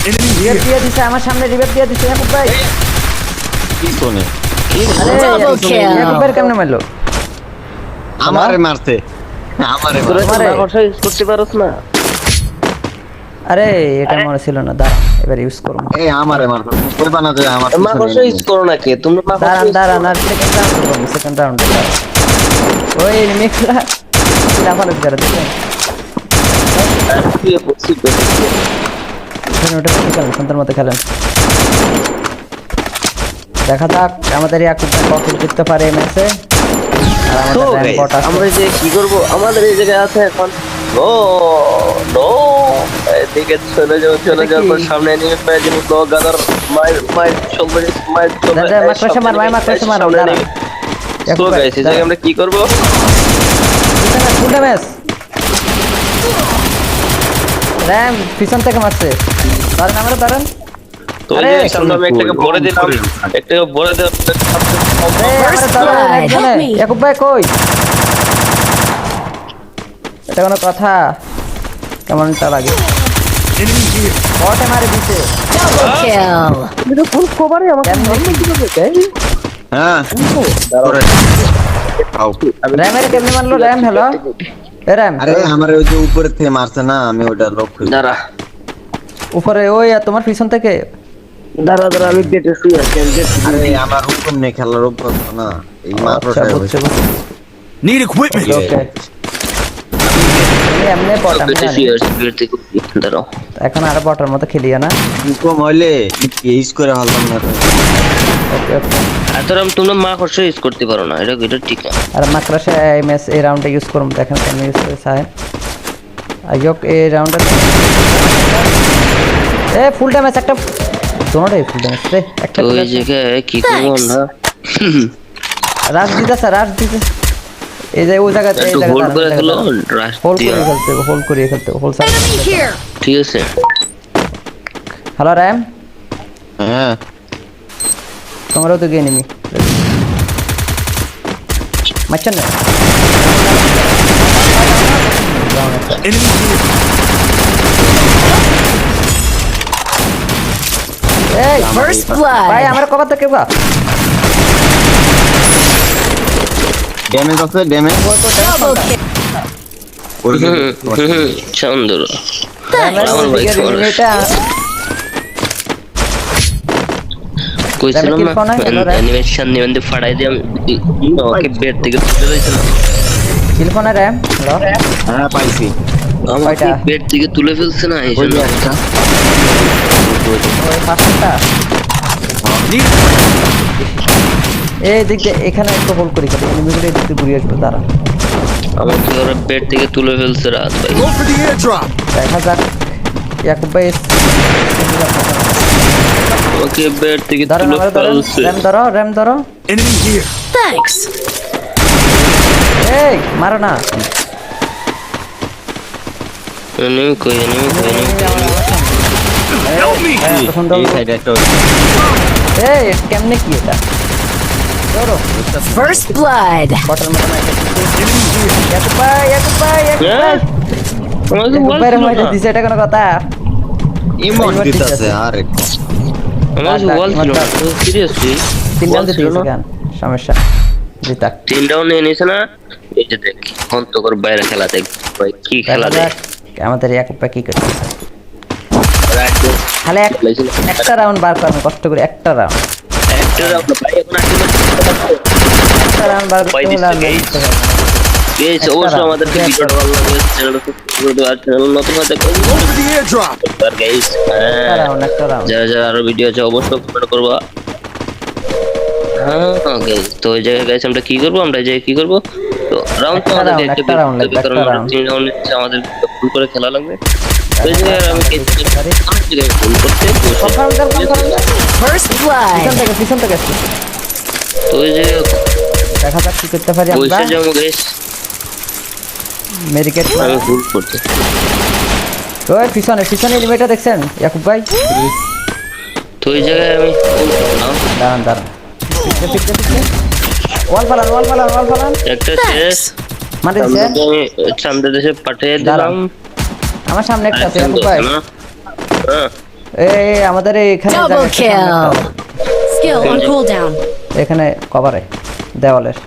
Revive দিয়ে দিছে আমার সামনে, রিভাইভ দিয়ে দিছে ইয়াকুব ভাই। কি শোনে Double kill. ইয়াকুব ভাই কেমনে মারলো? আমারে মারছে তোমারে? করতে পারছ না? আরে এটা মনে ছিল না, দাঁড়া এবার ইউজ করব। এই আমারে মারছে কই বানাতে আমার মা কষ্ট ইউজ করো না কে তোমরা? মা দাঁড়ান দাঁড়ান, আর সেকেন্ড রাউন্ড করব, সেকেন্ড রাউন্ডে ওই মেখলা লাফালাফি করে দেখেন। ওটা ঠিক আছে, সুন্দর মতো খেলেন। দেখা যাক আমাদের ইয়াকুব ভাই কত জিততে পারে এই ম্যাচে। আর তো আমাদের র্যাঙ্ক বট আছে। আমরা যে কি করব? আমাদের এই জায়গায় আছে এখন নো নো এদিকে চলে যাও পর সামনে নিয়ে পায় যিনি ব্লগ গাদার মাই চলবে দাদা মাকড়সা মার, ভাই মাকড়সা মার, দাঁড়া। তো গাইস এই জায়গায় আমরা কি করব? Full damage. র্যাম পিছন থেকে মারছে, দাঁড়ান আমরা দাঁড়ান। তো আরে, এই যে সামনে আমি একটাকে ভরে দিলাম, একটাকে ভরে দিলাম। ইয়াকুব ভাই কই? এটা কোনো কথা? কেমনটা লাগে? বটে মারে দিছে। Double kill. এটা ফুল কভারে আমাকে হ্যাঁ করে আও র্যামের কেমনে মারলো? র্যাম হ্যালো এ র্যাম আরে আমারে ওই যে উপরে থেকে মারছে না, আমি ওটা লক্ষ্য দাঁড়া উপরে ওই আর তোমার পিছন থেকে। দাঁড়া আমি পেটে শুয়ে আছি। আরে আমার হুকুম নেই খেলার অভ্যাস না, এই মাত্রটা বুঝছে Need equipment. ওকে। এমনি বট আমি পেটে জানি। শুয়ে আছি পেট থেকে দাঁড়াও। এখন আর বটের মতো খেলিও না। হুকুম হইলে ইউজ করে হলাম না ওকে ওকে। আর তোমরা মা কষ্ট ইউজ করতে পারো না, এটা ঠিক না। আর মাকড়সা এই ম্যাচ এই রাউন্ডে ইউজ করুম, দেখেন কেমন ইউজ করে সাহেব। আইয়ক এই রাউন্ডে এ ফুল ড্যামেজ একটা দোনোটাই ফুল ড্যামেজ রে একটা। তো এই জায়গায় কি করব আমরা? রাশ দিতেছে, রাশ দিতে। এই যে ওই জায়গাতে এই একটু হোল্ড করে খেলো, জায়গাটা রাশ হোল্ড দিয়া। করে খেলতে হবে, হোল্ড করে খেলতে হবে, হোল্ড সাইড। Enemy here. ঠিক আছে হ্যালো র্যাম, হ্যাঁ তোমারও তো গিয়ে নিমি মারছেন না। Enemy here. এই First ভাই blood. আমার কবার থেকে বা ড্যামেজ আছে ড্যামেজ Double kill. সুন্দর। র্যামের আমার ভাই দিকে তোমার- এটা কইছিলাম কিল না কোন হয়? Hello, RAM. অ্যানিমেশন নিয়ে মানে ফাড়াই দিয়ে ওকে বেড থেকে তুলে দিয়েছিলাম। টেলিফোনে র্যাম হ্যালো হ্যাঁ পাইছি আমাকে কয়টা? বেড থেকে তুলে ফেলছে না এই জন্য। ওই পাঁচটা Need এই দিক দিয়ে এখানে একটু হোল্ড করি খালি এনিমিগুলো এই দিক দিয়ে ঘুরে আসবে তারা। আমাকে ওরা বেড থেকে তুলে ফেলছে রাত ভাই। go for the airdrop. দেখা যাক ইয়াকুব ভাই ওকে বেড থেকে ধরো তুলে আমার ধরো, ফেলছে। র্যাম ধরো, র্যাম ধরো। Enemy here. Thanks. এই মারো না। এনিমি কই এনিমি Help me. এত সুন্দর। এই সাইডে একটা এই কেমনে কি এটা ধরো First blood. বটল মতো মাইকে Enemy here. ইয়াকুব ভাই, ইয়াকুব ভাই, ইয়াকুব হ্যাঁ? ভাই। আমাকে ইয়াকুব ভাই বলছিল মাইকে না। দিছে, এটা কোনো কথা? ইমোট দিতেছে আরে আমাকে বলছিল না। সিরিয়াসলি তিন রাউন্ড বলছিল দিতে না। গান সমস্যা জিতা। 3 রাউন্ড নিয়ে নিয়েছে না। এই যে দেখ অন্তকর বাইরে খেলা দেখ ভাই কি খেলা দেখা দেখ। যাক আমাদের ইয়াকুব ভাই কি করছে। ওরা একদম খালি একটা রাউন্ড বার করুন কষ্ট করে, একটা রাউন্ড, একটা রাউন্ড ভাই এখন একটা রাউন্ড বার করতে ভাই হলে আর দিচ্ছে, জিততে হবে। গাইস অবশ্যই আমাদেরকে ভিডিওটা ভালো লাগে চ্যানেলটা সাবস্ক্রাইব করে দিও আর চ্যানেল নতুন হতে Go for the airdrop. আর গাইস একটা রাউন্ড, একটা রাউন্ড। যারা যারা আরো ভিডিও আছে অবশ্যই কমেন্ট করবা। হ্যাঁ গাইস তো এই জায়গায় গাইস আমরা কি করব? আমরা এই জায়গায় কি করব? তো রাউন্ড তো একটা আমাদের round, একটা একটা round লাগবে, কারণ একটা আমরা round। 3 রাউন্ড নিচ্ছে আমাদের ফুল করে খেলা লাগবে। তো এই জায়গায় আমি কি পারি। ফুল করতে কনফার্ম কর, কনফার্ম কর। First পিছন blood. থেকে, পিছন থেকে আসছে। তো এই যে দেখা যাক কি করতে পারি আমরা। পয়সা যাবো গাইস মেডিকেট আমি ফুল করতে। ওই পিছনে, পিছনে এলিভেটর দেখছেন ইয়াকুব ভাই? তো এই জায়গায় আমি ফুল করলাম। দাঁড়ান দাঁড়ান, পিছনে, পিছনে। ওয়াল ফালান, ওয়াল ফালান, ওয়াল ফালান। একটা শেষ মারি দিছে। আমি চান্দা দেশে পাঠিয়ে দাঁড়ান। দিলাম। আমার সামনে একটা আছে আরেকটা ইয়াকুব ভাই। আছে না? হ্যাঁ এই আমাদের এখানে Double জায়গা একটা সামনে kill. একটা- Skill on cooldown. এখানে কভারে দেওয়ালের